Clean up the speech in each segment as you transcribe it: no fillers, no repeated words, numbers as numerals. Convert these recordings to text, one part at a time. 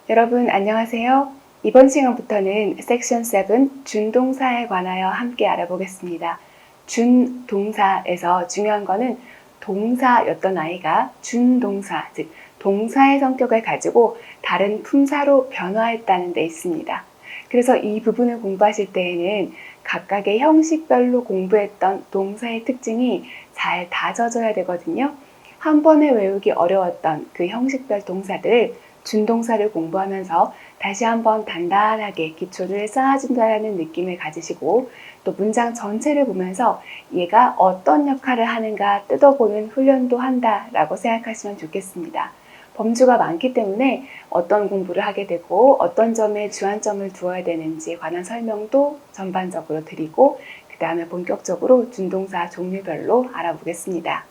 여러분 안녕하세요. 이번 시간부터는 섹션 7 준동사에 관하여 함께 알아보겠습니다. 준동사에서 중요한 거는 동사였던 아이가 준동사, 즉 동사의 성격을 가지고 다른 품사로 변화했다는 데 있습니다. 그래서 이 부분을 공부하실 때에는 각각의 형식별로 공부했던 동사의 특징이 잘 다져져야 되거든요. 한 번에 외우기 어려웠던 그 형식별 동사들을 준동사를 공부하면서 다시 한번 단단하게 기초를 쌓아준다는 느낌을 가지시고 또 문장 전체를 보면서 얘가 어떤 역할을 하는가 뜯어보는 훈련도 한다라고 생각하시면 좋겠습니다. 범주가 많기 때문에 어떤 공부를 하게 되고 어떤 점에 주안점을 두어야 되는지에 관한 설명도 전반적으로 드리고 그 다음에 본격적으로 준동사 종류별로 알아보겠습니다.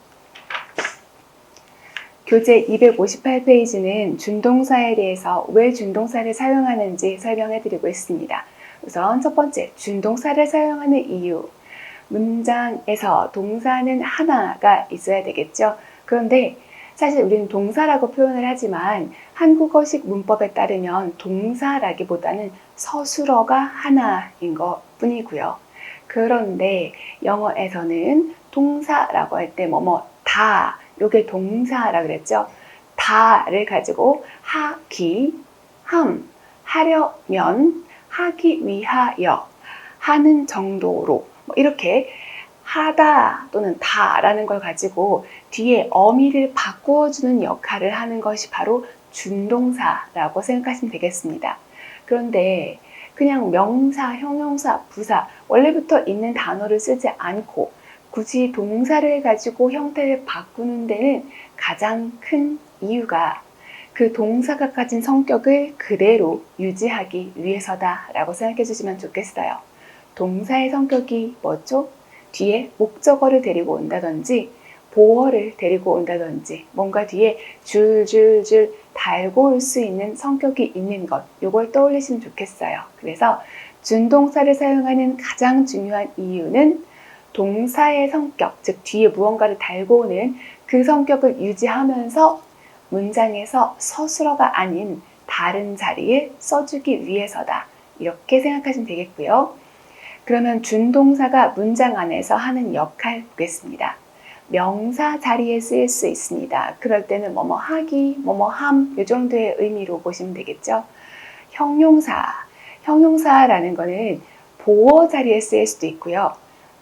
교재 258페이지는 준동사에 대해서 왜 준동사를 사용하는지 설명해 드리고 있습니다. 우선 첫 번째, 준동사를 사용하는 이유. 문장에서 동사는 하나가 있어야 되겠죠. 그런데 사실 우리는 동사라고 표현을 하지만 한국어식 문법에 따르면 동사라기보다는 서술어가 하나인 것 뿐이고요. 그런데 영어에서는 동사라고 할 때 다 요게 동사라 그랬죠. 다를 가지고 하기, 하려면, 하기 위하여, 하는 정도로 이렇게 하다 또는 다라는 걸 가지고 뒤에 어미를 바꾸어주는 역할을 하는 것이 바로 준동사라고 생각하시면 되겠습니다. 그런데 그냥 명사, 형용사, 부사 원래부터 있는 단어를 쓰지 않고 굳이 동사를 가지고 형태를 바꾸는 데는 가장 큰 이유가 그 동사가 가진 성격을 그대로 유지하기 위해서다라고 생각해 주시면 좋겠어요. 동사의 성격이 뭐죠? 뒤에 목적어를 데리고 온다든지 보어를 데리고 온다든지 뭔가 뒤에 줄줄줄 달고 올 수 있는 성격이 있는 것, 이걸 떠올리시면 좋겠어요. 그래서 준동사를 사용하는 가장 중요한 이유는 동사의 성격, 즉 뒤에 무언가를 달고 오는 그 성격을 유지하면서 문장에서 서술어가 아닌 다른 자리에 써주기 위해서다. 이렇게 생각하시면 되겠고요. 그러면 준동사가 문장 안에서 하는 역할 보겠습니다. 명사 자리에 쓰일 수 있습니다. 그럴 때는 뭐뭐 하기, 뭐뭐 함, 이 정도의 의미로 보시면 되겠죠. 형용사라는 거는 보어 자리에 쓰일 수도 있고요.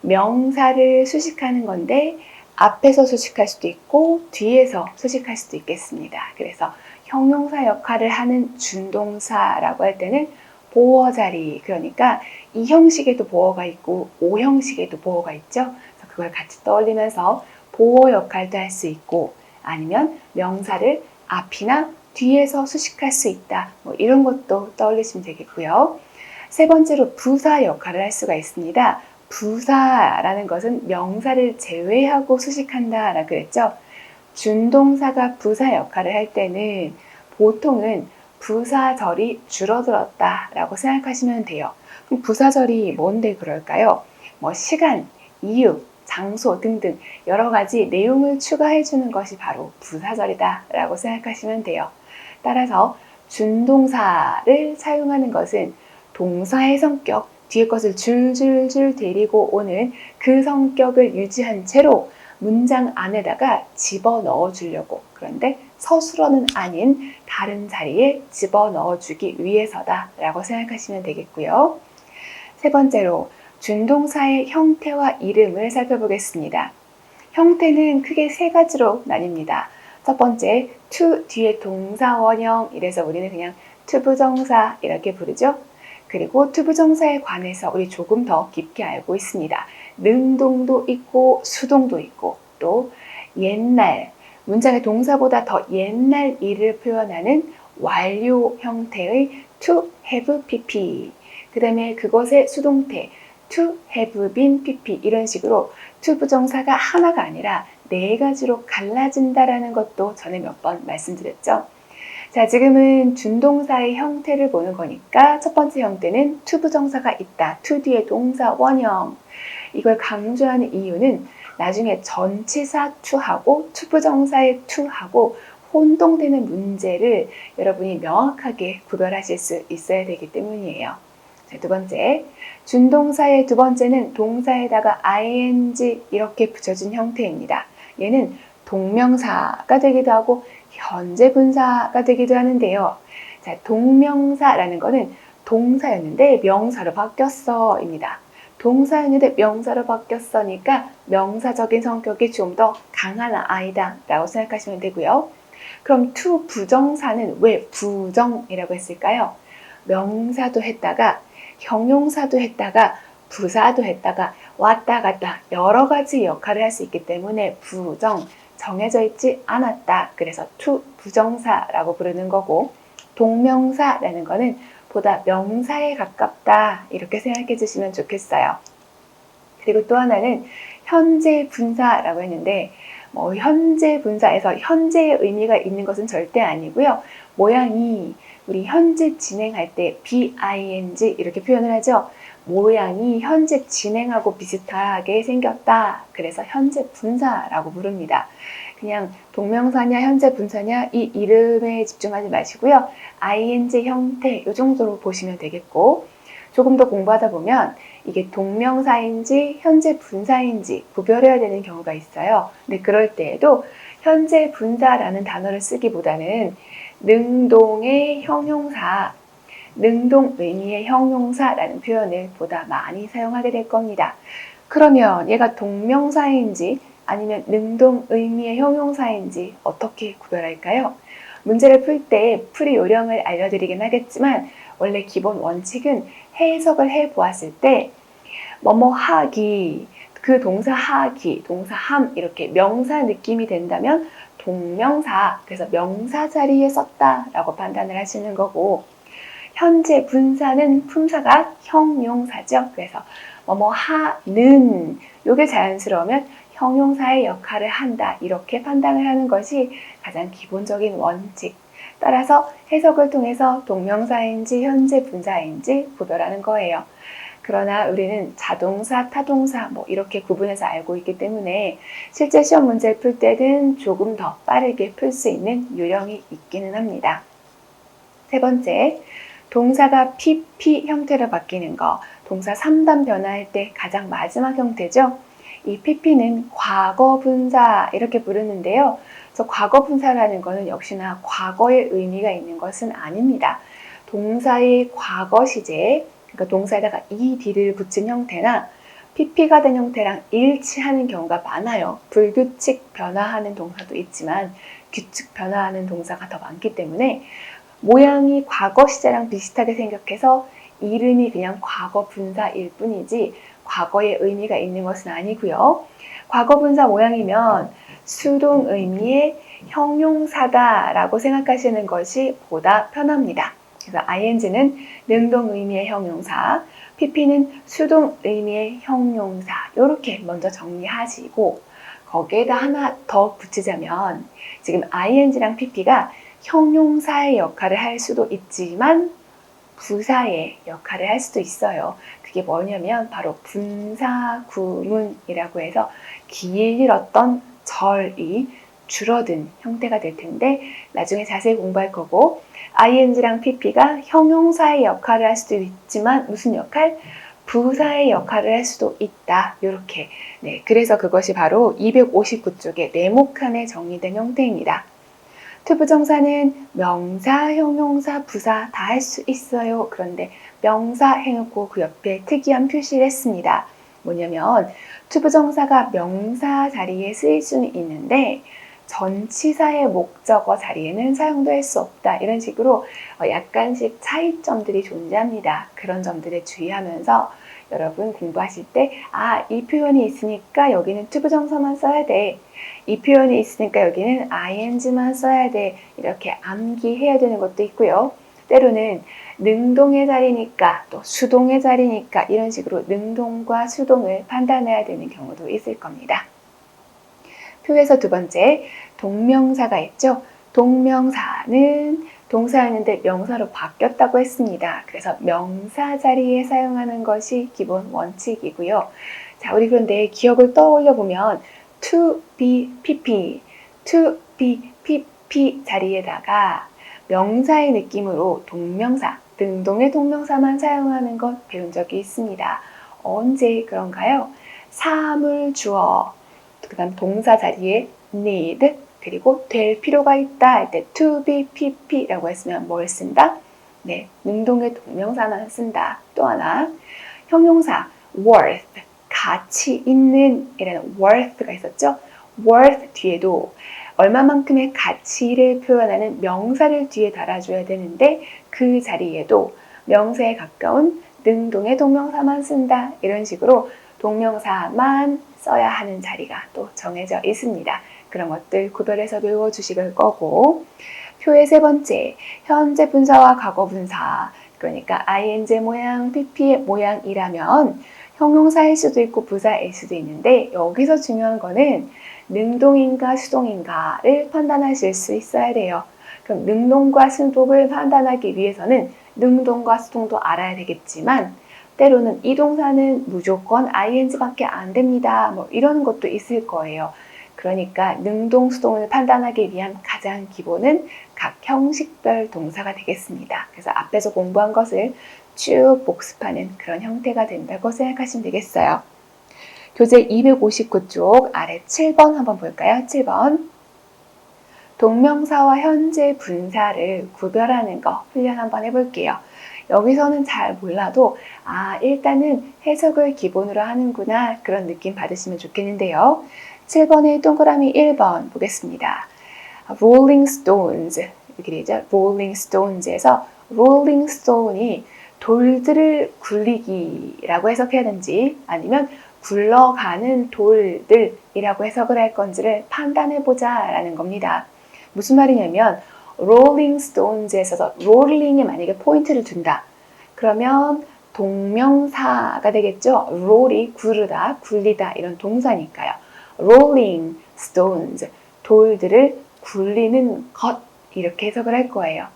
명사를 수식하는 건데 앞에서 수식할 수도 있고 뒤에서 수식할 수도 있겠습니다. 그래서 형용사 역할을 하는 준동사라고 할 때는 보어 자리, 그러니까 이 형식에도 보어가 있고 오 형식에도 보어가 있죠. 그래서 그걸 같이 떠올리면서 보어 역할도 할 수 있고 아니면 명사를 앞이나 뒤에서 수식할 수 있다. 이런 것도 떠올리시면 되겠고요. 세 번째로 부사 역할을 할 수가 있습니다. 부사라는 것은 명사를 제외하고 수식한다라고 그랬죠. 준동사가 부사 역할을 할 때는 보통은 부사절이 줄어들었다라고 생각하시면 돼요. 그럼 부사절이 뭔데 그럴까요? 시간, 이유, 장소 등등 여러 가지 내용을 추가해 주는 것이 바로 부사절이다라고 생각하시면 돼요. 따라서 준동사를 사용하는 것은 동사의 성격, 뒤에 것을 줄줄줄 데리고 오는 그 성격을 유지한 채로 문장 안에다가 집어넣어 주려고, 그런데 서술어는 아닌 다른 자리에 집어넣어 주기 위해서다 라고 생각하시면 되겠고요. 세 번째로 준동사의 형태와 이름을 살펴보겠습니다. 형태는 크게 세 가지로 나뉩니다. 첫 번째, to 뒤에 동사 원형, 이래서 우리는 그냥 to 부정사 이렇게 부르죠. 그리고 to 부정사에 관해서 우리 조금 더 깊게 알고 있습니다. 능동도 있고 수동도 있고 또 옛날, 문장의 동사보다 더 옛날 일을 표현하는 완료 형태의 to have pp, 그 다음에 그것의 수동태 to have been pp, 이런 식으로 to 부정사가 하나가 아니라 네 가지로 갈라진다라는 것도 전에 몇 번 말씀드렸죠. 자, 지금은 준동사의 형태를 보는 거니까 첫 번째 형태는 to 부정사가 있다. to 뒤에 동사 원형. 이걸 강조하는 이유는 나중에 전치사 to하고 to 부정사의 to하고 혼동되는 문제를 여러분이 명확하게 구별하실 수 있어야 되기 때문이에요. 자, 두 번째, 준동사의 두 번째는 동사에다가 ing 이렇게 붙여준 형태입니다. 얘는 동명사가 되기도 하고 현재 분사가 되기도 하는데요. 자, 동명사라는 거는 동사였는데 명사로 바뀌었어 입니다. 동사였는데 명사로 바뀌었으니까 명사적인 성격이 좀 더 강한 아이다 라고 생각하시면 되고요. 그럼 to 부정사는 왜 부정이라고 했을까요? 명사도 했다가 형용사도 했다가 부사도 했다가 왔다 갔다 여러 가지 역할을 할 수 있기 때문에 부정, 정해져 있지 않았다. 그래서 to 부정사라고 부르는 거고, 동명사라는 거는 보다 명사에 가깝다 이렇게 생각해 주시면 좋겠어요. 그리고 또 하나는 현재 분사라고 했는데 현재 분사에서 현재의 의미가 있는 것은 절대 아니고요. 모양이 우리 현재 진행할 때 BING 이렇게 표현을 하죠. 모양이 현재 진행하고 비슷하게 생겼다. 그래서 현재 분사라고 부릅니다. 그냥 동명사냐 현재 분사냐 이 이름에 집중하지 마시고요. ing 형태 이 정도로 보시면 되겠고, 조금 더 공부하다 보면 이게 동명사인지 현재 분사인지 구별해야 되는 경우가 있어요. 근데 그럴 때에도 현재 분사라는 단어를 쓰기보다는 능동의 형용사, 능동 의미의 형용사라는 표현을 보다 많이 사용하게 될 겁니다. 그러면 얘가 동명사인지 아니면 능동 의미의 형용사인지 어떻게 구별할까요? 문제를 풀 때 풀이 요령을 알려드리긴 하겠지만 원래 기본 원칙은 해석을 해보았을 때 뭐뭐 하기, 그 동사 하기, 동사 함 이렇게 명사 느낌이 된다면 동명사, 그래서 명사 자리에 썼다라고 판단을 하시는 거고, 현재 분사는 품사가 형용사죠. 그래서 뭐뭐 하는 요게 자연스러우면 형용사의 역할을 한다 이렇게 판단을 하는 것이 가장 기본적인 원칙. 따라서 해석을 통해서 동명사인지 현재 분사인지 구별하는 거예요. 그러나 우리는 자동사, 타동사 이렇게 구분해서 알고 있기 때문에 실제 시험 문제를 풀 때는 조금 더 빠르게 풀 수 있는 요령이 있기는 합니다. 세 번째, 동사가 PP 형태로 바뀌는 거, 동사 3단 변화할 때 가장 마지막 형태죠. 이 PP는 과거 분사 이렇게 부르는데요. 그래서 과거 분사라는 것은 역시나 과거의 의미가 있는 것은 아닙니다. 동사의 과거 시제, 그러니까 동사에다가 ed를 붙인 형태나 PP가 된 형태랑 일치하는 경우가 많아요. 불규칙 변화하는 동사도 있지만 규칙 변화하는 동사가 더 많기 때문에 모양이 과거 시제랑 비슷하게 생각해서 이름이 그냥 과거 분사일 뿐이지 과거의 의미가 있는 것은 아니고요. 과거 분사 모양이면 수동 의미의 형용사다라고 생각하시는 것이 보다 편합니다. 그래서 ing는 능동 의미의 형용사, pp는 수동 의미의 형용사 이렇게 먼저 정리하시고, 거기에다 하나 더 붙이자면 지금 ing랑 pp가 형용사의 역할을 할 수도 있지만 부사의 역할을 할 수도 있어요. 그게 뭐냐면 바로 분사구문이라고 해서 길었던 절이 줄어든 형태가 될 텐데 나중에 자세히 공부할 거고, ing랑 pp가 형용사의 역할을 할 수도 있지만 무슨 역할? 부사의 역할을 할 수도 있다. 이렇게. 그래서 그것이 바로 259쪽의 네모칸에 정리된 형태입니다. 투부정사는 명사, 형용사, 부사 다 할 수 있어요. 그런데 명사 해놓고 그 옆에 특이한 표시를 했습니다. 뭐냐면 투부정사가 명사 자리에 쓰일 수는 있는데 전치사의 목적어 자리에는 사용될 수 없다. 이런 식으로 약간씩 차이점들이 존재합니다. 그런 점들에 주의하면서 여러분 공부하실 때 이 표현이 있으니까 여기는 투부정사만 써야 돼. 이 표현이 있으니까 여기는 ing만 써야 돼. 이렇게 암기해야 되는 것도 있고요. 때로는 능동의 자리니까 또 수동의 자리니까 이런 식으로 능동과 수동을 판단해야 되는 경우도 있을 겁니다. 표에서 두 번째, 동명사가 있죠. 동명사는 동사였는데 명사로 바뀌었다고 했습니다. 그래서 명사 자리에 사용하는 것이 기본 원칙이고요. 자, 우리 그런데 기억을 떠올려 보면 to be pp, to be pp PP 자리에다가 명사의 느낌으로 동명사, 능동의 동명사만 사용하는 것 배운 적이 있습니다. 언제 그런가요? 사물 주어, 그 다음 동사 자리에 need, 그리고 될 필요가 있다 할 때 to be pp라고 했으면 뭘 쓴다? 네, 능동의 동명사만 쓴다. 또 하나, 형용사 worth, 가치 있는 이라는 worth가 있었죠? worth 뒤에도 얼마만큼의 가치를 표현하는 명사를 뒤에 달아줘야 되는데 그 자리에도 명사에 가까운 능동의 동명사만 쓴다. 이런 식으로 동명사만 써야 하는 자리가 또 정해져 있습니다. 그런 것들 구별해서 외워주실 거고, 표의 세 번째, 현재 분사와 과거 분사, 그러니까 ing 모양, pp의 모양이라면 형용사일 수도 있고 부사일 수도 있는데 여기서 중요한 거는 능동인가 수동인가를 판단하실 수 있어야 돼요. 그럼 능동과 수동을 판단하기 위해서는 능동과 수동도 알아야 되겠지만 때로는 이 동사는 무조건 ing밖에 안 됩니다. 뭐 이런 것도 있을 거예요. 그러니까 능동, 수동을 판단하기 위한 가장 기본은 각 형식별 동사가 되겠습니다. 그래서 앞에서 공부한 것을 쭉 복습하는 그런 형태가 된다고 생각하시면 되겠어요. 교재 259쪽 아래 7번 한번 볼까요? 7번. 동명사와 현재 분사를 구별하는 거 훈련 한번 해볼게요. 여기서는 잘 몰라도 일단은 해석을 기본으로 하는구나 그런 느낌 받으시면 좋겠는데요. 7번의 동그라미 1번 보겠습니다. Rolling Stones 이렇게 되죠. Rolling Stones에서 Rolling Stone이 돌들을 굴리기라고 해석해야 되는지 아니면 굴러가는 돌들이라고 해석을 할 건지를 판단해보자 라는 겁니다. 무슨 말이냐면 Rolling Stones에서 rolling에 만약에 포인트를 둔다. 그러면 동명사가 되겠죠. roll이 구르다, 굴리다 이런 동사니까요. Rolling Stones, 돌들을 굴리는 것 이렇게 해석을 할 거예요.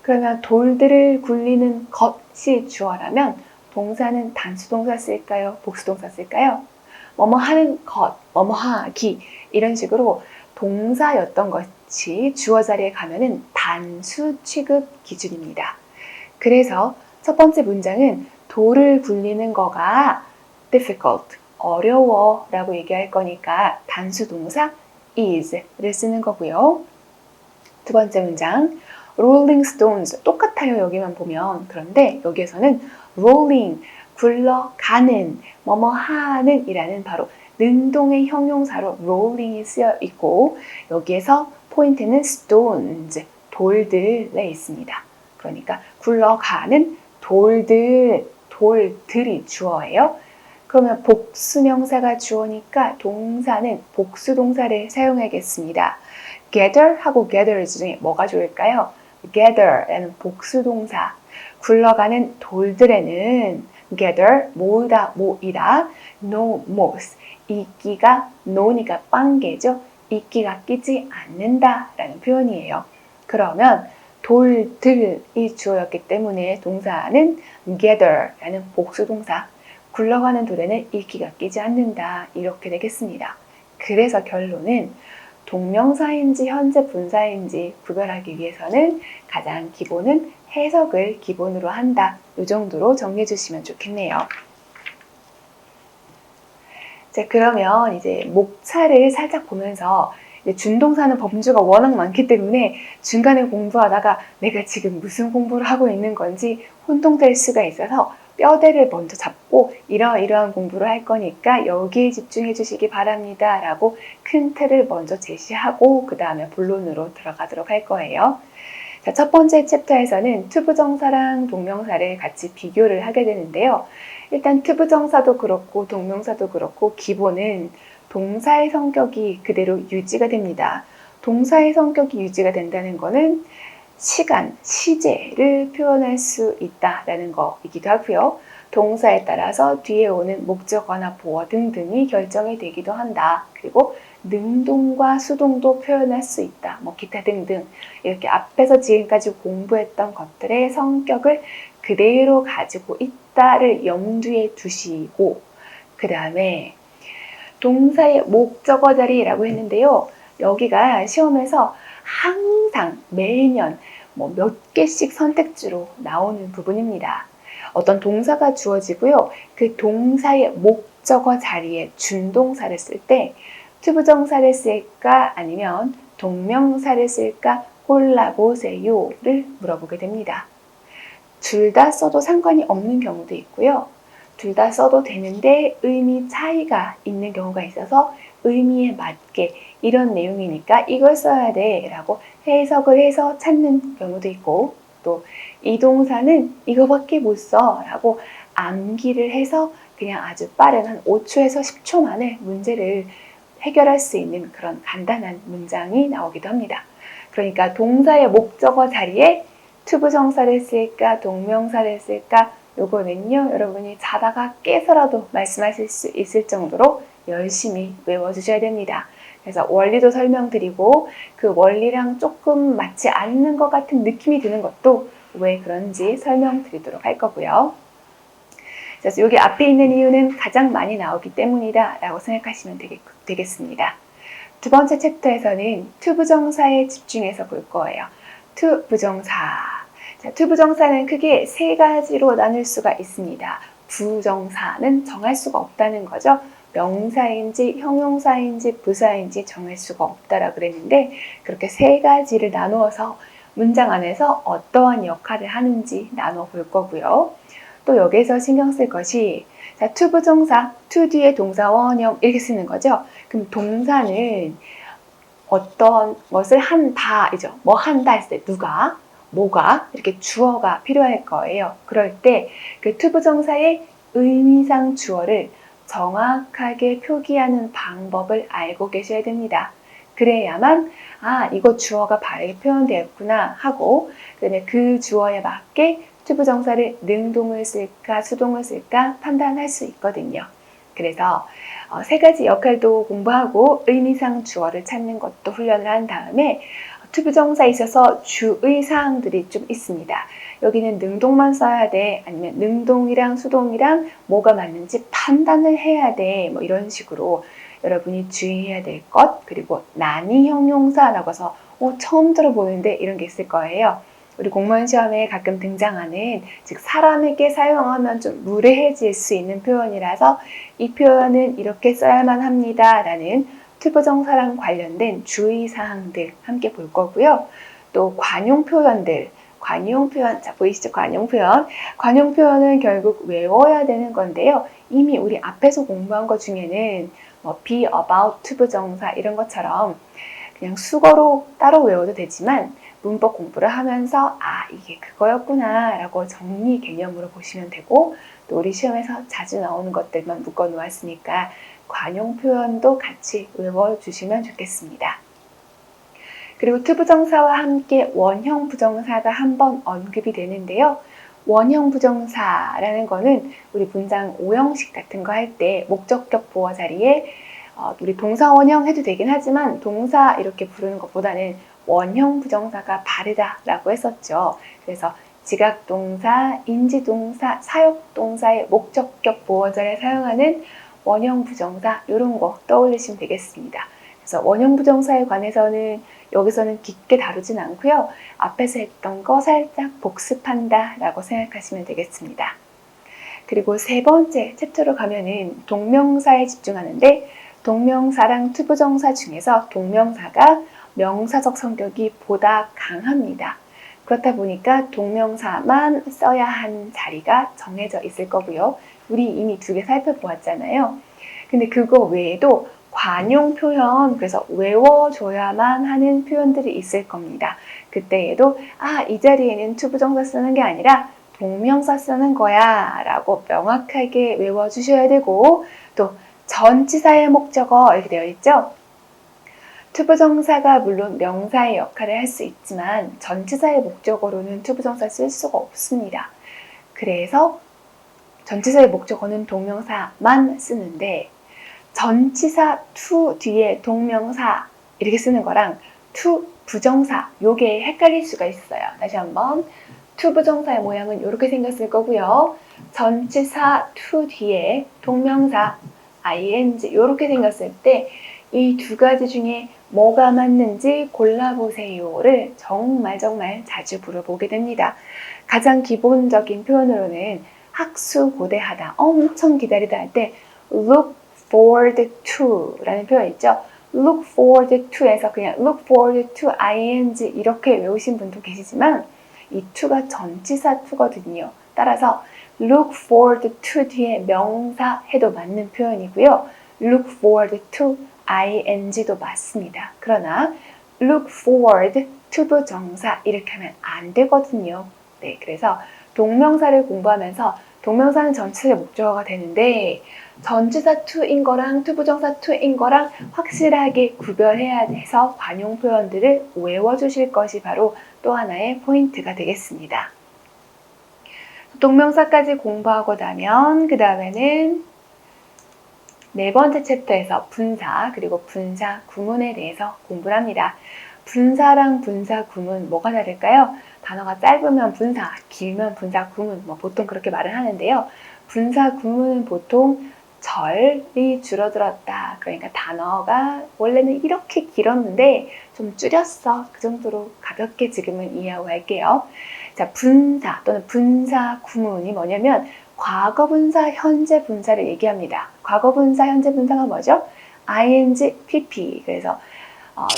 그러면 돌들을 굴리는 것이 주어라면 동사는 단수동사 쓸까요? 복수동사 쓸까요? 뭐뭐 하는 것, 뭐뭐 하기 이런 식으로 동사였던 것이 주어 자리에 가면은 단수 취급 기준입니다. 그래서 첫 번째 문장은 돌을 굴리는 거가 difficult, 어려워 라고 얘기할 거니까 단수 동사 is를 쓰는 거고요. 두 번째 문장 Rolling Stones 똑같아요. 여기만 보면. 그런데 여기에서는 rolling, 굴러가는, 뭐뭐 하는 이라는 바로 능동의 형용사로 rolling이 쓰여 있고 여기에서 포인트는 stones, 돌들에 있습니다. 그러니까 굴러가는 돌들이 주어예요. 그러면 복수명사가 주어니까 동사는 복수동사를 사용하겠습니다. gather하고 gathers 중에 뭐가 좋을까요? gather라는 복수동사, 굴러가는 돌들에는 gather, 모으다, 모이다, no moth, 이끼가, 노니까 빵개죠. 이끼가 끼지 않는다 라는 표현이에요. 그러면 돌들이 주어였기 때문에 동사는 gather라는 복수동사, 굴러가는 돌에는 이끼가 끼지 않는다 이렇게 되겠습니다. 그래서 결론은 동명사인지 현재 분사인지 구별하기 위해서는 가장 기본은 해석을 기본으로 한다. 이 정도로 정리해 주시면 좋겠네요. 자, 그러면 이제 목차를 살짝 보면서 준동사는 범주가 워낙 많기 때문에 중간에 공부하다가 내가 지금 무슨 공부를 하고 있는 건지 혼동될 수가 있어서 뼈대를 먼저 잡고 이러이러한 공부를 할 거니까 여기에 집중해 주시기 바랍니다 라고 큰 틀을 먼저 제시하고 그 다음에 본론으로 들어가도록 할 거예요. 자, 첫 번째 챕터에서는 투부정사랑 동명사를 같이 비교를 하게 되는데요. 일단 투부정사도 그렇고 동명사도 그렇고 기본은 동사의 성격이 그대로 유지가 됩니다. 동사의 성격이 유지가 된다는 것은 시간, 시제를 표현할 수 있다라는 거이기도 하고요. 동사에 따라서 뒤에 오는 목적어나 보어 등등이 결정이 되기도 한다. 그리고 능동과 수동도 표현할 수 있다. 뭐 기타 등등 이렇게 앞에서 지금까지 공부했던 것들의 성격을 그대로 가지고 있다를 염두에 두시고 그 다음에 동사의 목적어 자리라고 했는데요. 여기가 시험에서 항상 매년 뭐 몇 개씩 선택지로 나오는 부분입니다. 어떤 동사가 주어지고요. 그 동사의 목적어 자리에 준동사를 쓸 때 투부정사를 쓸까 아니면 동명사를 쓸까 골라보세요를 물어보게 됩니다. 둘 다 써도 상관이 없는 경우도 있고요. 둘 다 써도 되는데 의미 차이가 있는 경우가 있어서 의미에 맞게 이런 내용이니까 이걸 써야 돼 라고 해석을 해서 찾는 경우도 있고, 또 이 동사는 이거밖에 못 써 라고 암기를 해서 그냥 아주 빠른 한 5초에서 10초 만에 문제를 해결할 수 있는 그런 간단한 문장이 나오기도 합니다. 그러니까 동사의 목적어 자리에 투부정사를 쓸까 동명사를 쓸까, 요거는요 여러분이 자다가 깨서라도 말씀하실 수 있을 정도로 열심히 외워주셔야 됩니다. 그래서 원리도 설명드리고 그 원리랑 조금 맞지 않는 것 같은 느낌이 드는 것도 왜 그런지 설명드리도록 할 거고요. 그래서 여기 앞에 있는 이유는 가장 많이 나오기 때문이다 라고 생각하시면 되겠습니다. 두 번째 챕터에서는 투부정사에 집중해서 볼 거예요. 투부정사. 자, 투부정사는 크게 세 가지로 나눌 수가 있습니다. 부정사는 정할 수가 없다는 거죠. 명사인지 형용사인지 부사인지 정할 수가 없다라고 그랬는데, 그렇게 세 가지를 나누어서 문장 안에서 어떠한 역할을 하는지 나눠 볼 거고요. 또 여기서 신경 쓸 것이, 자, 투부정사, 투 뒤에 동사 원형 이렇게 쓰는 거죠. 그럼 동사는 어떤 것을 한다이죠. 뭐 한다 했을 때 누가, 뭐가 이렇게 주어가 필요할 거예요. 그럴 때 그 투부정사의 의미상 주어를 정확하게 표기하는 방법을 알고 계셔야 됩니다. 그래야만 이거 주어가 바르게 표현되었구나 하고, 그다음에 그 주어에 맞게 투부정사를 능동을 쓸까 수동을 쓸까 판단할 수 있거든요. 그래서 세 가지 역할도 공부하고 의미상 주어를 찾는 것도 훈련을 한 다음에 투부정사에 있어서 주의사항들이 좀 있습니다. 여기는 능동만 써야 돼, 아니면 능동이랑 수동이랑 뭐가 맞는지 판단을 해야 돼, 뭐 이런 식으로 여러분이 주의해야 될 것, 그리고 난이 형용사라고 해서 처음 들어보는데 이런 게 있을 거예요. 우리 공무원 시험에 가끔 등장하는, 즉 사람에게 사용하면 좀 무례해질 수 있는 표현이라서 이 표현은 이렇게 써야만 합니다 라는 투부정사랑 관련된 주의사항들 함께 볼 거고요. 또 관용 표현들, 관용 표현, 자 보이시죠? 관용 표현. 관용 표현은 결국 외워야 되는 건데요. 이미 우리 앞에서 공부한 것 중에는 뭐 be, about, 투부정사 이런 것처럼 그냥 수거로 따로 외워도 되지만 문법 공부를 하면서 이게 그거였구나 라고 정리 개념으로 보시면 되고, 또 우리 시험에서 자주 나오는 것들만 묶어 놓았으니까 관용 표현도 같이 외워주시면 좋겠습니다. 그리고 투부정사와 함께 원형 부정사가 한번 언급이 되는데요. 원형 부정사라는 거는 우리 문장 5형식 같은 거 할 때 목적격 보어 자리에 우리 동사 원형 해도 되긴 하지만 동사 이렇게 부르는 것보다는 원형 부정사가 바르다라고 했었죠. 그래서 지각동사, 인지동사, 사역동사의 목적격 보어자를 사용하는 원형 부정사 이런 거 떠올리시면 되겠습니다. 그래서 원형 부정사에 관해서는 여기서는 깊게 다루진 않고요. 앞에서 했던 거 살짝 복습한다 라고 생각하시면 되겠습니다. 그리고 세 번째 챕터로 가면은 동명사에 집중하는데, 동명사랑 투부정사 중에서 동명사가 명사적 성격이 보다 강합니다. 그렇다 보니까 동명사만 써야 하는 자리가 정해져 있을 거고요. 우리 이미 2개 살펴보았잖아요. 근데 그거 외에도 관용 표현, 그래서 외워줘야만 하는 표현들이 있을 겁니다. 그때에도 이 자리에는 투부정사 쓰는 게 아니라 동명사 쓰는 거야 라고 명확하게 외워주셔야 되고, 또 전치사의 목적어 이렇게 되어 있죠. 투부정사가 물론 명사의 역할을 할 수 있지만 전치사의 목적어로는 투부정사 쓸 수가 없습니다. 그래서 전치사의 목적어는 동명사만 쓰는데, 전치사 to 뒤에 동명사 이렇게 쓰는 거랑 to 부정사 요게 헷갈릴 수가 있어요. 다시 한번, to 부정사의 모양은 이렇게 생겼을 거고요. 전치사 to 뒤에 동명사 ing 이렇게 생겼을 때 이 두 가지 중에 뭐가 맞는지 골라보세요를 정말 자주 물어보게 됩니다. 가장 기본적인 표현으로는 학수고대하다, 엄청 기다리다 할 때 look forward to 라는 표현 있죠. look forward to에서 그냥 look forward to ing 이렇게 외우신 분도 계시지만 이 to가 전치사 to거든요. 따라서 look forward to 뒤에 명사 해도 맞는 표현이고요. look forward to ing도 맞습니다. 그러나 look forward to 부정사 이렇게 하면 안 되거든요. 네, 그래서 동명사를 공부하면서 동명사는 전치사의 목적어가 되는데 전치사 to인 거랑 투부정사 to인 거랑 확실하게 구별해야 해서 관용 표현들을 외워주실 것이 바로 또 하나의 포인트가 되겠습니다. 동명사까지 공부하고 나면 그 다음에는 네 번째 챕터에서 분사 그리고 분사 구문에 대해서 공부를 합니다. 분사랑 분사 구문 뭐가 다를까요? 단어가 짧으면 분사, 길면 분사 구문 보통 그렇게 말을 하는데요. 분사 구문은 보통 절이 줄어들었다. 그러니까 단어가 원래는 이렇게 길었는데 좀 줄였어. 그 정도로 가볍게 지금은 이해하고 갈게요. 자, 분사 또는 분사 구문이 뭐냐면 과거 분사, 현재 분사를 얘기합니다. 과거 분사, 현재 분사가 뭐죠? ing, pp. 그래서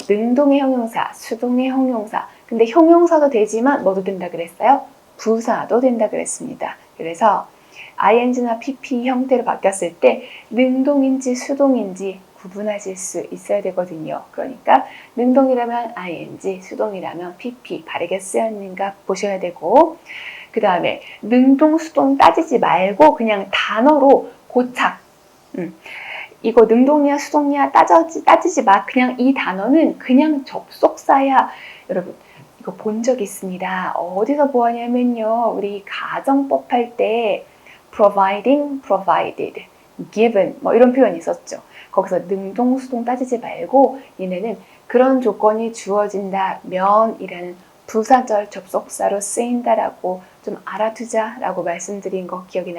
능동의 형용사, 수동의 형용사. 근데 형용사도 되지만 뭐도 된다 그랬어요? 부사도 된다 그랬습니다. 그래서 ing나 pp 형태로 바뀌었을 때 능동인지 수동인지 구분하실 수 있어야 되거든요. 그러니까 능동이라면 ing, 수동이라면 pp 바르게 쓰였는가 보셔야 되고 그 다음에 능동, 수동 따지지 말고 그냥 단어로 고착 이거 능동이야 수동이야 따지지 마. 그냥 이 단어는 그냥 접속사야. 여러분 이거 본 적 있습니다. 어디서 보았냐면요. 우리 가정법 할 때 providing, provided, given 이런 표현이 있었죠. 거기서 능동, 수동 따지지 말고 얘네는 그런 조건이 주어진다면이라는 부사절 접속사로 쓰인다라고 좀 알아두자라고 말씀드린 거 기억이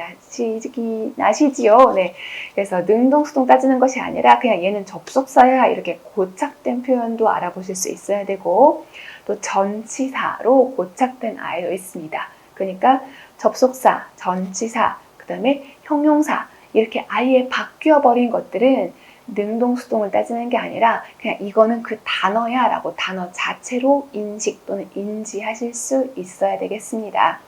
나시지요? 네. 그래서 능동, 수동 따지는 것이 아니라 그냥 얘는 접속사야 이렇게 고착된 표현도 알아보실 수 있어야 되고 또 전치사로 고착된 아이도 있습니다. 그러니까 접속사, 전치사, 그 다음에 형용사 이렇게 아예 바뀌어버린 것들은 능동, 수동을 따지는 게 아니라 그냥 이거는 그 단어야 라고 단어 자체로 인식 또는 인지하실 수 있어야 되겠습니다.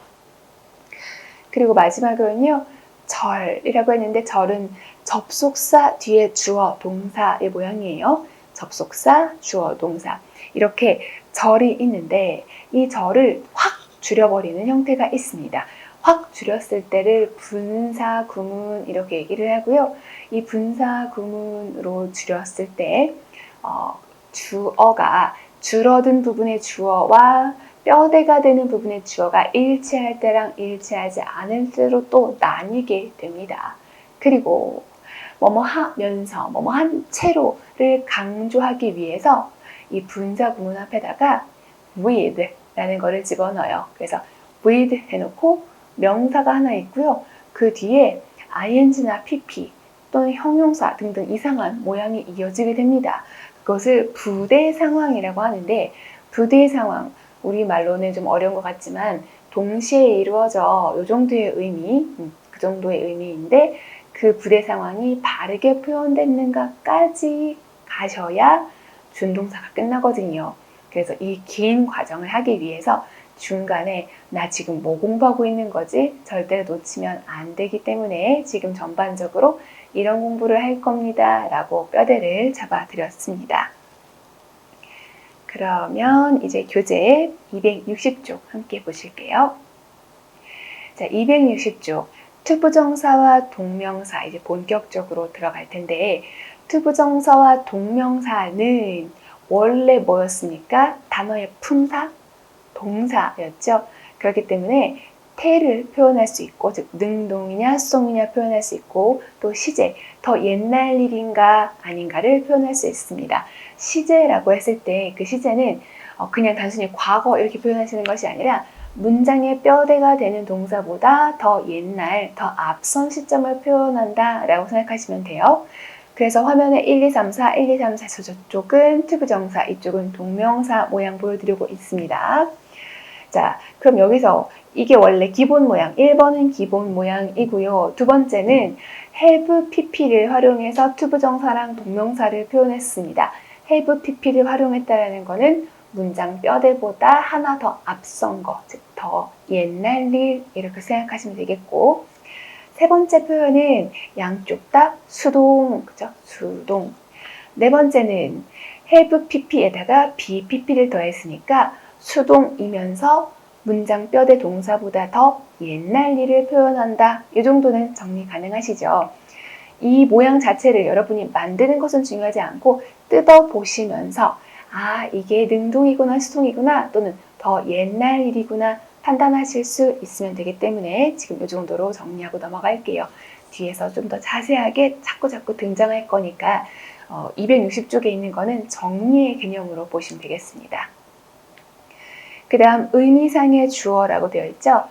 그리고 마지막으로는요. 절이라고 했는데 절은 접속사 뒤에 주어, 동사의 모양이에요. 접속사, 주어, 동사 이렇게 절이 있는데 이 절을 확 줄여버리는 형태가 있습니다. 확 줄였을 때를 분사 구문 이렇게 얘기를 하고요. 이 분사 구문으로 줄였을 때 주어가 줄어든 부분의 주어와 뼈대가 되는 부분의 주어가 일치할 때랑 일치하지 않을 때로 또 나뉘게 됩니다. 그리고 뭐뭐 하면서 뭐뭐 한 채로를 강조하기 위해서 이 분사 구문 앞에다가 with 라는 거를 집어넣어요. 그래서 with 해놓고 명사가 하나 있고요. 그 뒤에 ing나 pp 또는 형용사 등등 이상한 모양이 이어지게 됩니다. 그것을 부대 상황이라고 하는데 부대 상황, 우리말로는 좀 어려운 것 같지만 동시에 이루어져 이 정도의 의미, 그 정도의 의미인데 그 부대 상황이 바르게 표현됐는가까지 가셔야 준동사가 끝나거든요. 그래서 이 긴 과정을 하기 위해서 중간에 나 지금 뭐 공부하고 있는 거지? 절대로 놓치면 안 되기 때문에 지금 전반적으로 이런 공부를 할 겁니다. 라고 뼈대를 잡아드렸습니다. 그러면 이제 교재 260쪽 함께 보실게요. 자, 260쪽 투부정사와 동명사 이제 본격적으로 들어갈 텐데 투부정사와 동명사는 원래 뭐였습니까? 단어의 품사, 동사였죠. 그렇기 때문에 태를 표현할 수 있고 즉 능동이냐 수동이냐 표현할 수 있고 또 시제, 더 옛날 일인가 아닌가를 표현할 수 있습니다. 시제라고 했을 때 그 시제는 그냥 단순히 과거 이렇게 표현하시는 것이 아니라 문장의 뼈대가 되는 동사보다 더 옛날, 더 앞선 시점을 표현한다 라고 생각하시면 돼요. 그래서 화면에 1, 2, 3, 4, 1, 2, 3, 4 저쪽은 투부정사, 이쪽은 동명사 모양 보여드리고 있습니다. 자, 그럼 여기서 이게 원래 기본 모양, 1번은 기본 모양이고요. 두 번째는 have pp를 활용해서 투부정사랑 동명사를 표현했습니다. have pp를 활용했다는 거는 문장 뼈대보다 하나 더 앞선 거, 즉 더 옛날 일 이렇게 생각하시면 되겠고, 세 번째 표현은 양쪽 다 수동, 그죠? 수동. 네 번째는 have pp에다가 be pp를 더했으니까 수동이면서 문장 뼈대 동사보다 더 옛날 일을 표현한다. 이 정도는 정리 가능하시죠? 이 모양 자체를 여러분이 만드는 것은 중요하지 않고 뜯어보시면서 아, 이게 능동이구나 수동이구나 또는 더 옛날 일이구나 판단하실 수 있으면 되기 때문에 지금 이 정도로 정리하고 넘어갈게요. 뒤에서 좀 더 자세하게 자꾸 등장할 거니까 260쪽에 있는 거는 정리의 개념으로 보시면 되겠습니다. 그 다음 의미상의 주어라고 되어 있죠.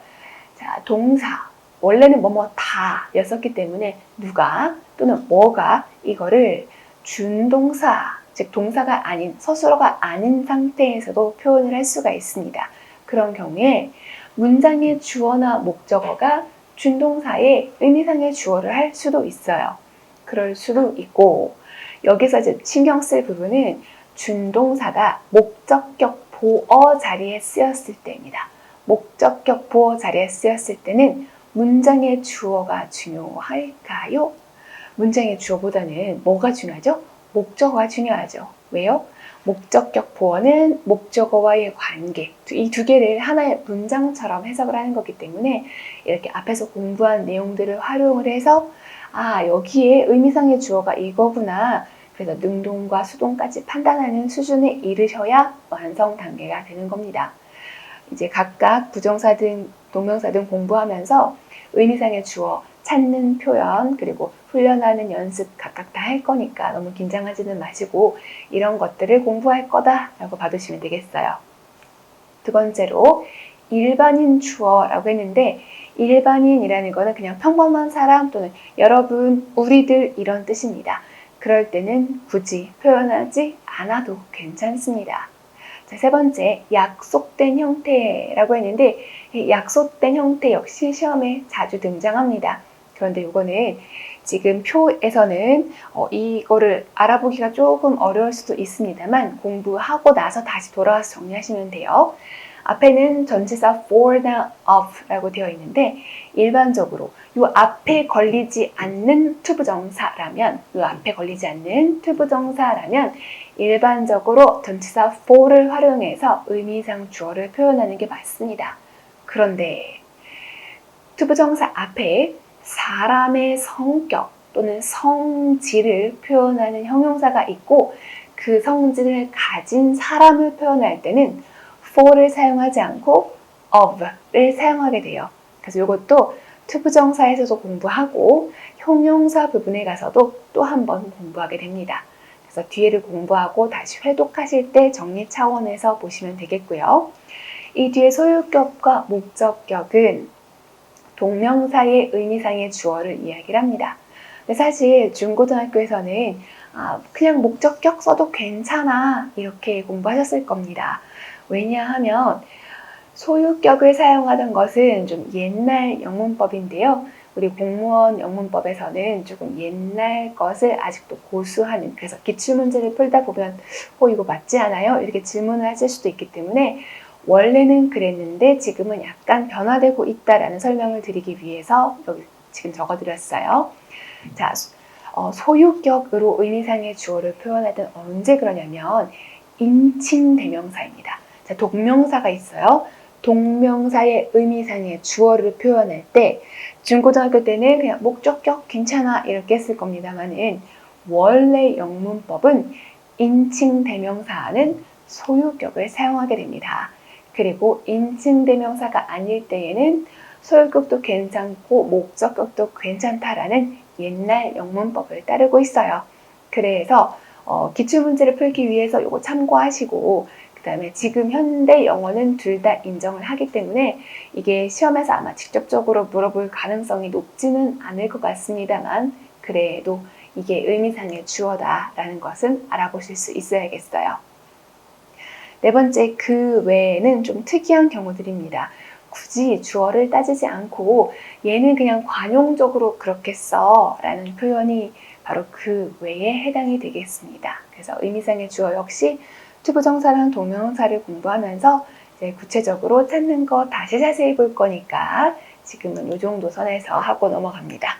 자, 동사. 원래는 다 였었기 때문에 누가 또는 뭐가 이거를 준동사, 즉 동사가 아닌 서술어가 아닌 상태에서도 표현을 할 수가 있습니다. 그런 경우에 문장의 주어나 목적어가 준동사의 의미상의 주어를 할 수도 있어요. 그럴 수도 있고 여기서 이제 신경 쓸 부분은 준동사가 목적격 보어 자리에 쓰였을 때입니다. 목적격 보어 자리에 쓰였을 때는 문장의 주어가 중요할까요? 문장의 주어보다는 뭐가 중요하죠? 목적어가 중요하죠. 왜요? 목적격 보어는 목적어와의 관계, 이 두 개를 하나의 문장처럼 해석을 하는 거기 때문에 이렇게 앞에서 공부한 내용들을 활용을 해서 아, 여기에 의미상의 주어가 이거구나. 그래서 능동과 수동까지 판단하는 수준에 이르셔야 완성 단계가 되는 겁니다. 이제 각각 부정사든 동명사든 공부하면서 의미상의 주어, 찾는 표현, 그리고 훈련하는 연습 각각 다 할 거니까 너무 긴장하지는 마시고 이런 것들을 공부할 거다라고 봐두시면 되겠어요. 두 번째로 일반인 주어라고 했는데 일반인이라는 거는 그냥 평범한 사람 또는 여러분, 우리들 이런 뜻입니다. 그럴 때는 굳이 표현하지 않아도 괜찮습니다. 자, 세 번째, 약속된 형태라고 했는데 약속된 형태 역시 시험에 자주 등장합니다. 그런데 이거는 지금 표에서는 이거를 알아보기가 조금 어려울 수도 있습니다만 공부하고 나서 다시 돌아와서 정리하시면 돼요. 앞에는 전치사 for나 of라고 되어 있는데 일반적으로 이 앞에 걸리지 않는 투부정사라면 일반적으로 전치사 for를 활용해서 의미상 주어를 표현하는 게 맞습니다. 그런데 투부정사 앞에 사람의 성격 또는 성질을 표현하는 형용사가 있고 그 성질을 가진 사람을 표현할 때는 for를 사용하지 않고 of를 사용하게 돼요. 그래서 이것도 투부정사에서도 공부하고 형용사 부분에 가서도 또 한 번 공부하게 됩니다. 그래서 뒤에를 공부하고 다시 회독하실 때 정리 차원에서 보시면 되겠고요. 이 뒤에 소유격과 목적격은 동명사의 의미상의 주어를 이야기를 합니다. 근데 사실 중고등학교에서는 그냥 목적격 써도 괜찮아 이렇게 공부하셨을 겁니다. 왜냐하면 소유격을 사용하던 것은 좀 옛날 영문법인데요. 우리 공무원 영문법에서는 조금 옛날 것을 아직도 고수하는, 그래서 기출문제를 풀다 보면 이거 맞지 않아요? 이렇게 질문을 하실 수도 있기 때문에 원래는 그랬는데 지금은 약간 변화되고 있다라는 설명을 드리기 위해서 여기 지금 적어드렸어요. 자, 소유격으로 의미상의 주어를 표현할 때는 언제 그러냐면 인칭 대명사입니다. 자, 동명사가 있어요. 동명사의 의미상의 주어를 표현할 때 중고등학교 때는 그냥 목적격 괜찮아 이렇게 했을 겁니다만은 원래 영문법은 인칭 대명사는 소유격을 사용하게 됩니다. 그리고 인칭 대명사가 아닐 때에는 소유격도 괜찮고 목적격도 괜찮다라는 옛날 영문법을 따르고 있어요. 그래서 기출문제를 풀기 위해서 이거 참고하시고 그 다음에 지금 현대 영어는 둘 다 인정을 하기 때문에 이게 시험에서 아마 직접적으로 물어볼 가능성이 높지는 않을 것 같습니다만 그래도 이게 의미상의 주어다라는 것은 알아보실 수 있어야겠어요. 네 번째, 그 외에는 좀 특이한 경우들입니다. 굳이 주어를 따지지 않고 얘는 그냥 관용적으로 그렇게 써 라는 표현이 바로 그 외에 해당이 되겠습니다. 그래서 의미상의 주어 역시 투부정사랑 동명사를 공부하면서 이제 구체적으로 찾는 거 다시 자세히 볼 거니까 지금은 이 정도 선에서 하고 넘어갑니다.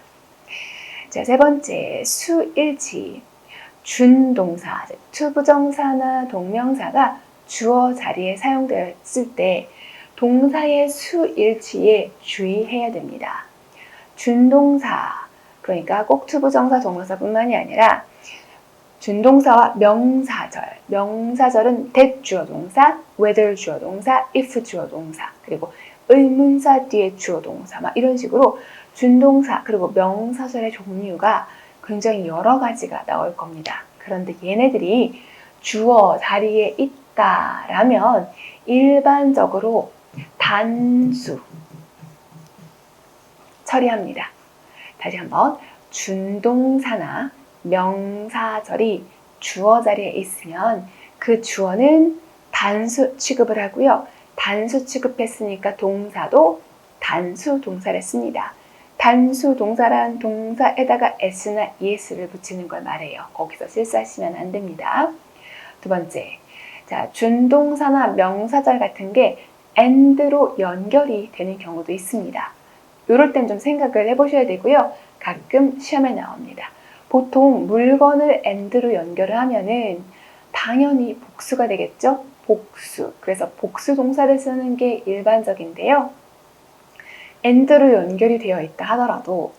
자, 세 번째, 수일치. 준동사, 투부정사나 동명사가 주어 자리에 사용되었을 때 동사의 수일치에 주의해야 됩니다. 준동사, 그러니까 꼭 투부정사, 동명사뿐만이 아니라 준동사와 명사절, 명사절은 that 주어 동사, whether 주어 동사, if 주어 동사, 그리고 의문사 뒤에 주어 동사, 막 이런 식으로 준동사 그리고 명사절의 종류가 굉장히 여러 가지가 나올 겁니다. 그런데 얘네들이 주어 자리에 있다라면 일반적으로 단수 처리합니다. 다시 한번, 준동사나 명사절이 주어 자리에 있으면 그 주어는 단수 취급을 하고요. 단수 취급했으니까 동사도 단수 동사를 씁니다. 단수 동사란 동사에다가 s나 es를 붙이는 걸 말해요. 거기서 실수하시면 안 됩니다. 두 번째, 자, 준동사나 명사절 같은 게 and로 연결이 되는 경우도 있습니다. 이럴 땐 좀 생각을 해보셔야 되고요. 가끔 시험에 나옵니다. 보통 물건을 and로 연결을 하면은 당연히 복수가 되겠죠? 복수. 그래서 복수 동사를 쓰는 게 일반적인데요. and로 연결이 되어 있다 하더라도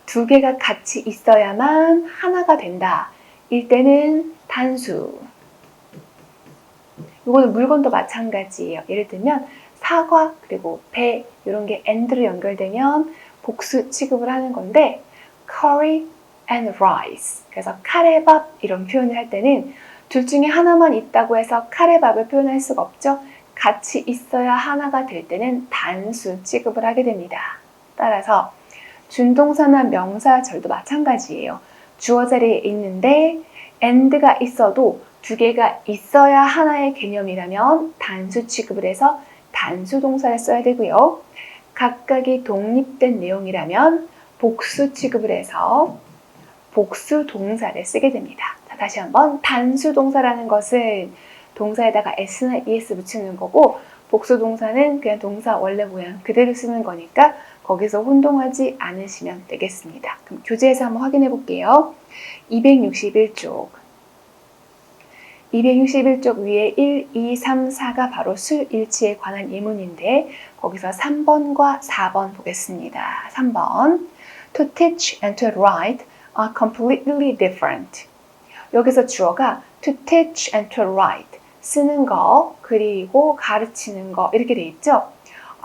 두 개가 같이 있어야만 하나가 된다. 이때는 단수. 이거는 물건도 마찬가지예요. 예를 들면 사과 그리고 배 이런 게 and로 연결되면 복수 취급을 하는 건데 curry and rice. 그래서 카레밥 이런 표현을 할 때는 둘 중에 하나만 있다고 해서 카레밥을 표현할 수가 없죠. 같이 있어야 하나가 될 때는 단수 취급을 하게 됩니다. 따라서 준동사나 명사절도 마찬가지예요. 주어 자리에 있는데 and가 있어도 두 개가 있어야 하나의 개념이라면 단수 취급을 해서 단수 동사를 써야 되고요. 각각이 독립된 내용이라면 복수 취급을 해서 복수 동사를 쓰게 됩니다. 자, 다시 한번, 단수 동사라는 것은 동사에다가 s나 es 붙이는 거고 복수 동사는 그냥 동사 원래 모양 그대로 쓰는 거니까 거기서 혼동하지 않으시면 되겠습니다. 그럼 교재에서 한번 확인해 볼게요. 261쪽. 261쪽 위에 1, 2, 3, 4가 바로 수일치에 관한 예문인데 거기서 3번과 4번 보겠습니다. 3번. To teach and to write are completely different. 여기서 주어가 to teach and to write, 쓰는 거, 그리고 가르치는 거 이렇게 돼 있죠?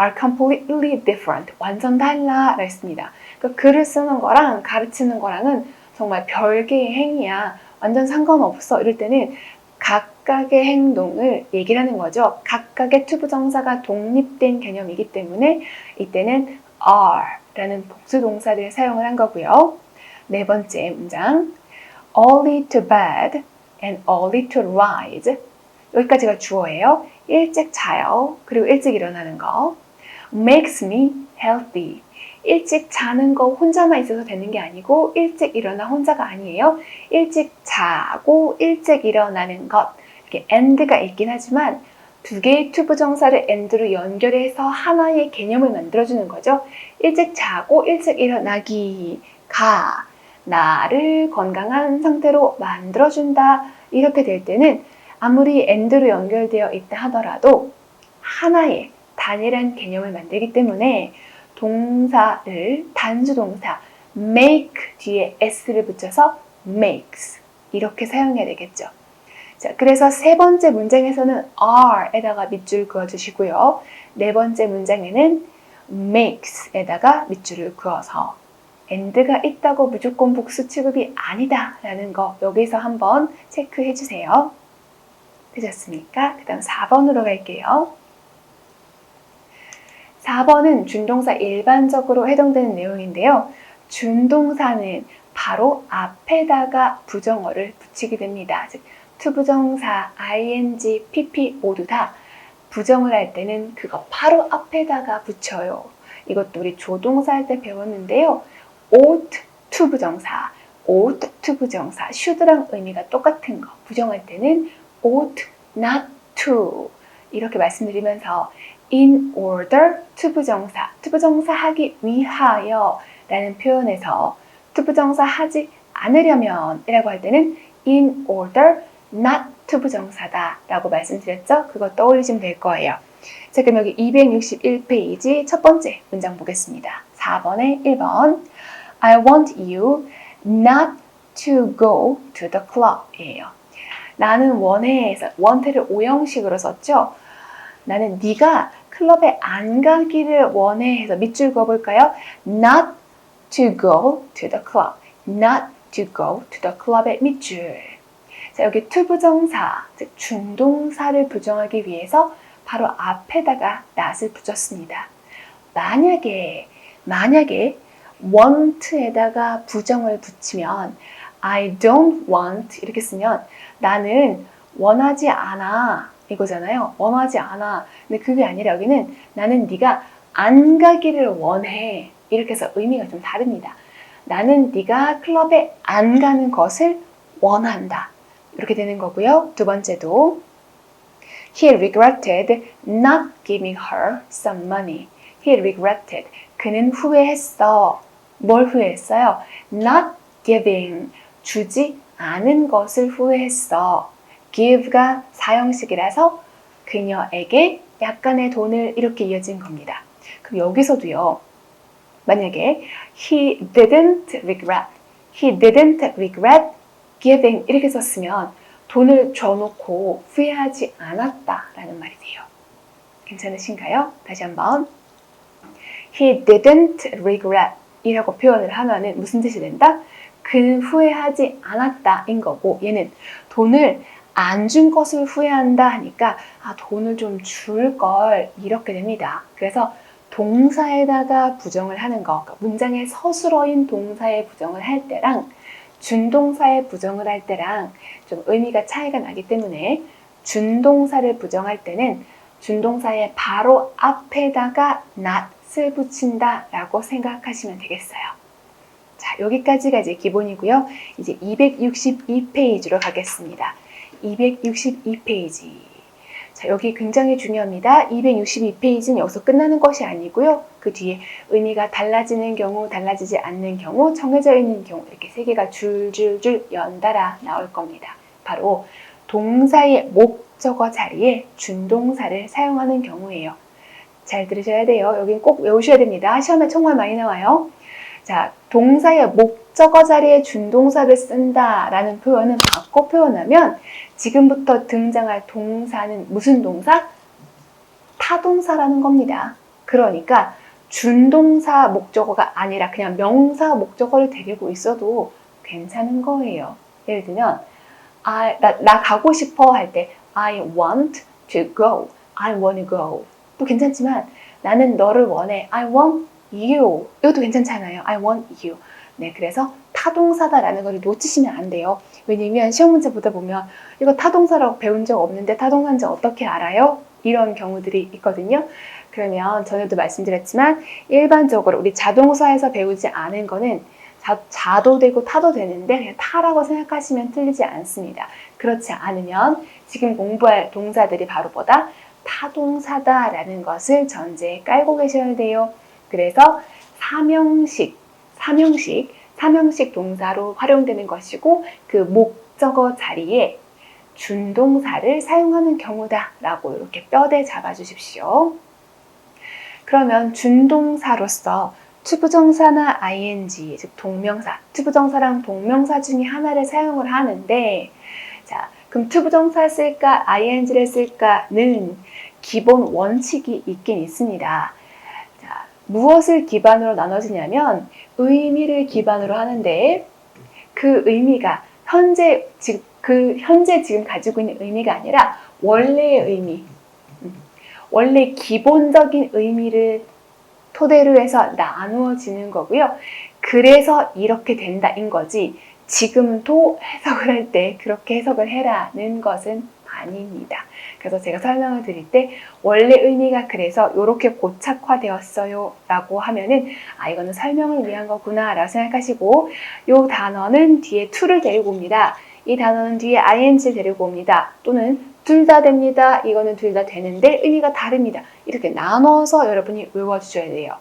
are completely different, 완전 달라 라고 했습니다. 그러니까 글을 쓰는 거랑 가르치는 거랑은 정말 별개의 행위야. 완전 상관없어. 이럴 때는 각각의 행동을 얘기를 하는 거죠. 각각의 투부정사가 독립된 개념이기 때문에 이때는 are 라는 복수동사를 사용을 한 거고요. 네 번째 문장, early to bed and early to rise. 여기까지가 주어예요. 일찍 자요. 그리고 일찍 일어나는 거. makes me healthy. 일찍 자는 거 혼자만 있어서 되는 게 아니고 일찍 일어나 혼자가 아니에요. 일찍 자고 일찍 일어나는 것. 이렇게 and가 있긴 하지만 두 개의 투부정사를 and로 연결해서 하나의 개념을 만들어주는 거죠. 일찍 자고 일찍 일어나기가 나를 건강한 상태로 만들어준다. 이렇게 될 때는 아무리 and로 연결되어 있다 하더라도 하나의 단일한 개념을 만들기 때문에 동사를 단수동사 make 뒤에 s를 붙여서 makes 이렇게 사용해야 되겠죠. 자, 그래서 세 번째 문장에서는 are에다가 밑줄 그어주시고요. 네 번째 문장에는 makes에다가 밑줄을 그어서 and가 있다고 무조건 복수 취급이 아니다 라는 거 여기서 한번 체크해 주세요. 되셨습니까? 그 다음 4번으로 갈게요. 4번은 준동사 일반적으로 해당되는 내용인데요. 준동사는 바로 앞에다가 부정어를 붙이게 됩니다. 즉, 투부정사, ing, pp 모두 다 부정을 할 때는 그거 바로 앞에다가 붙여요. 이것도 우리 조동사 할 때 배웠는데요. ought to 부정사, ought to 부정사, should랑 의미가 똑같은 거. 부정할 때는 ought not to 이렇게 말씀드리면서 in order to 부정사, to 부정사 하기 위하여 라는 표현에서 to 부정사 하지 않으려면 이라고 할 때는 in order not to 부정사다 라고 말씀드렸죠? 그거 떠올리시면 될 거예요. 자, 그럼 여기 261페이지 첫 번째 문장 보겠습니다. 4번에 1번 I want you not to go to the club 이에요. 나는 원해에서 want를 오형식으로 썼죠? 나는 네가 클럽에 안 가기를 원해해서 밑줄 그어볼까요? Not to go to the club. Not to go to the club의 밑줄. 자, 여기 to 부정사, 즉 준동사를 부정하기 위해서 바로 앞에다가 not을 붙였습니다. 만약에 want에다가 부정을 붙이면 I don't want 이렇게 쓰면 나는 원하지 않아 이거잖아요. 원하지 않아. 근데 그게 아니라 여기는 나는 네가 안 가기를 원해 이렇게 해서 의미가 좀 다릅니다. 나는 네가 클럽에 안 가는 것을 원한다. 이렇게 되는 거고요. 두 번째도 He regretted not giving her some money. He regretted. 그는 후회했어. 뭘 후회했어요? Not giving. 주지 않은 것을 후회했어. give가 사형식이라서 그녀에게 약간의 돈을 이렇게 이어진 겁니다. 그럼 여기서도요. 만약에 he didn't regret giving 이렇게 썼으면 돈을 줘놓고 후회하지 않았다라는 말이 돼요. 괜찮으신가요? 다시 한번 He didn't regret 이라고 표현을 하면은 무슨 뜻이 된다? 그는 후회하지 않았다인 거고 얘는 돈을 안 준 것을 후회한다 하니까 돈을 좀 줄 걸 이렇게 됩니다. 그래서 동사에다가 부정을 하는 거, 그러니까 문장의 서술어인 동사에 부정을 할 때랑 준동사에 부정을 할 때랑 좀 의미가 차이가 나기 때문에 준동사를 부정할 때는 준동사의 바로 앞에다가 not을 붙인다 라고 생각하시면 되겠어요. 자, 여기까지가 이제 기본이고요. 이제 262페이지로 가겠습니다. 262페이지. 자, 여기 굉장히 중요합니다. 262페이지는 여기서 끝나는 것이 아니고요. 그 뒤에 의미가 달라지는 경우, 달라지지 않는 경우, 정해져 있는 경우 이렇게 세 개가 줄줄줄 연달아 나올 겁니다. 바로 동사의 목적어 자리에 준동사를 사용하는 경우예요. 잘 들으셔야 돼요. 여기 꼭 외우셔야 됩니다. 시험에 정말 많이 나와요. 자, 동사의 목적어 자리에 준동사를 쓴다라는 표현은 바꿔 표현하면 지금부터 등장할 동사는 무슨 동사? 타동사라는 겁니다. 그러니까 준동사 목적어가 아니라 그냥 명사 목적어를 데리고 있어도 괜찮은 거예요. 예를 들면 나 가고 싶어 할 때 I want to go, I want to go 또 괜찮지만 나는 너를 원해, I want you 이것도 괜찮잖아요. I want you. 네, 그래서 타동사다라는 걸 놓치시면 안 돼요. 왜냐면 시험 문제 보다 보면 이거 타동사라고 배운 적 없는데 타동사인지 어떻게 알아요? 이런 경우들이 있거든요. 그러면 전에도 말씀드렸지만 일반적으로 우리 자동사에서 배우지 않은 거는 자도 되고 타도 되는데 그냥 타라고 생각하시면 틀리지 않습니다. 그렇지 않으면 지금 공부할 동사들이 바로 뭐다? 타동사다라는 것을 전제에 깔고 계셔야 돼요. 그래서 삼형식 동사로 활용되는 것이고 그 목적어 자리에 준동사를 사용하는 경우다 라고 이렇게 뼈대 잡아 주십시오. 그러면 준동사로서 투부정사나 ing, 즉 동명사, 투부정사랑 동명사 중에 하나를 사용을 하는데 자, 그럼 투부정사 쓸까 ing를 쓸까는 기본 원칙이 있긴 있습니다. 자, 무엇을 기반으로 나눠지냐면 의미를 기반으로 하는데 그 의미가 현재 지금 가지고 있는 의미가 아니라 원래의 의미, 원래 기본적인 의미를 토대로 해서 나누어지는 거고요. 그래서 이렇게 된다인 거지 지금도 해석을 할 때 그렇게 해석을 해라는 것은 아닙니다. 그래서 제가 설명을 드릴 때 원래 의미가 그래서 이렇게 고착화되었어요 라고 하면은 이거는 설명을 위한 거구나 라고 생각하시고 이 단어는 뒤에 to를 데리고 옵니다. 이 단어는 뒤에 ing를 데리고 옵니다. 또는 둘 다 됩니다. 이거는 둘 다 되는데 의미가 다릅니다. 이렇게 나눠서 여러분이 외워주셔야 돼요.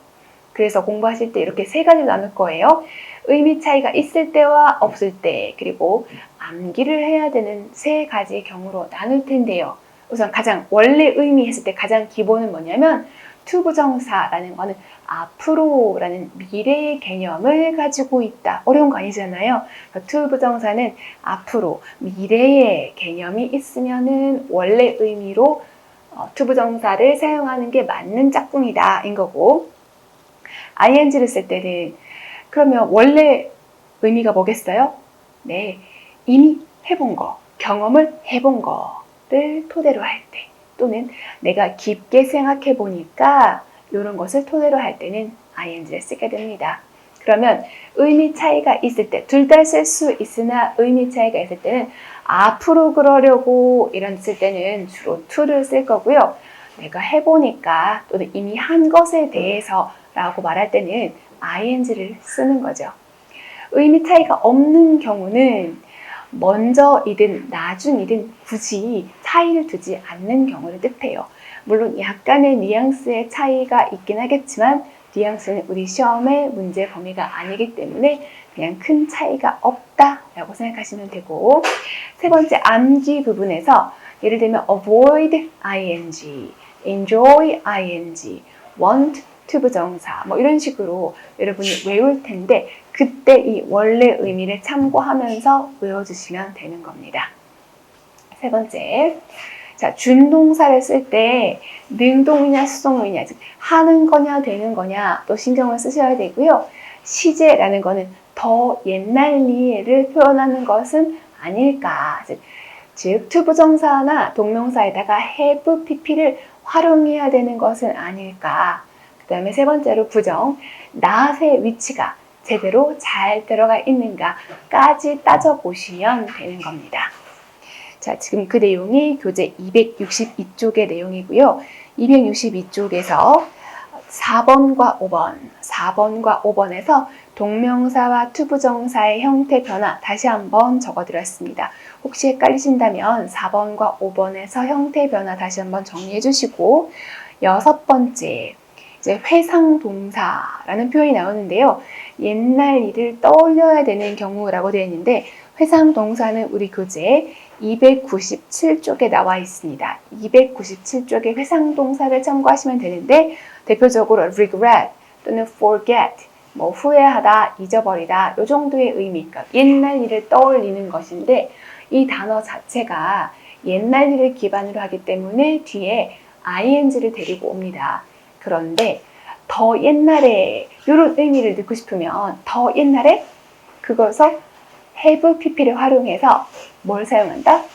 그래서 공부하실 때 이렇게 세 가지로 나눌 거예요. 의미 차이가 있을 때와 없을 때, 그리고 암기를 해야 되는 세 가지 경우로 나눌 텐데요. 우선 가장 원래 의미 했을 때 가장 기본은 뭐냐면 to 부정사라는 거는 앞으로라는 미래의 개념을 가지고 있다. 어려운 거 아니잖아요. to 부정사는 앞으로 미래의 개념이 있으면은 원래 의미로 to 부정사를 사용하는 게 맞는 짝꿍이다 인 거고, ing를 쓸 때는 그러면 원래 의미가 뭐겠어요? 네, 이미 해본 거, 경험을 해본 거를 토대로 할 때, 또는 내가 깊게 생각해 보니까 이런 것을 토대로 할 때는 ing를 쓰게 됩니다. 그러면 의미 차이가 있을 때, 둘 다 쓸 수 있으나 의미 차이가 있을 때는 앞으로 그러려고 이런 쓸 때는 주로 to를 쓸 거고요. 내가 해보니까 또는 이미 한 것에 대해서 라고 말할 때는 ing를 쓰는 거죠. 의미 차이가 없는 경우는 먼저이든 나중이든 굳이 차이를 두지 않는 경우를 뜻해요. 물론 약간의 뉘앙스의 차이가 있긴 하겠지만 뉘앙스는 우리 시험의 문제 범위가 아니기 때문에 그냥 큰 차이가 없다라고 생각하시면 되고, 세 번째 암기 부분에서 예를 들면 avoid ing, enjoy ing, want to 부정사 뭐 이런 식으로 여러분이 외울 텐데 그때 이 원래 의미를 참고하면서 외워주시면 되는 겁니다. 세 번째, 자, 준동사를 쓸 때 능동이냐 수동이냐, 즉 하는 거냐 되는 거냐 또 신경을 쓰셔야 되고요. 시제라는 거는 더 옛날 일을 표현하는 것은 아닐까, 즉 to 부정사나 동명사에다가 have pp를 활용해야 되는 것은 아닐까. 그 다음에 세 번째로 부정, not의 위치가 제대로 잘 들어가 있는가까지 따져보시면 되는 겁니다. 자, 지금 그 내용이 교재 262쪽의 내용이고요. 262쪽에서 4번과 5번에서 동명사와 to 부정사의 형태 변화 다시 한번 적어드렸습니다. 혹시 헷갈리신다면 4번과 5번에서 형태 변화 다시 한번 정리해 주시고, 여섯 번째, 이제 회상동사라는 표현이 나오는데요. 옛날 일을 떠올려야 되는 경우라고 되어 있는데 회상동사는 우리 교재 297쪽에 나와 있습니다. 297쪽에 회상동사를 참고하시면 되는데 대표적으로 regret 또는 forget, 뭐 후회하다, 잊어버리다 이 정도의 의미, 그러니까 옛날 일을 떠올리는 것인데 이 단어 자체가 옛날 일을 기반으로 하기 때문에 뒤에 ing를 데리고 옵니다. 그런데 더 옛날에 이런 의미를 넣고 싶으면 더 옛날에 그것을 have pp를 활용해서 뭘 사용한다?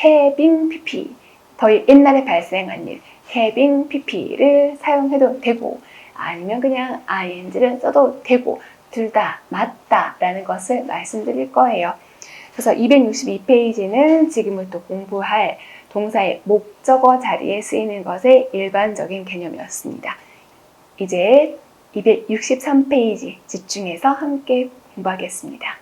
having pp, 더 옛날에 발생한 일 having pp를 사용해도 되고 아니면 그냥 ing를 써도 되고 둘 다 맞다라는 것을 말씀드릴 거예요. 그래서 262페이지는 지금부터 공부할 동사의 목적어 자리에 쓰이는 것의 일반적인 개념이었습니다. 이제 263페이지 집중해서 함께 공부하겠습니다.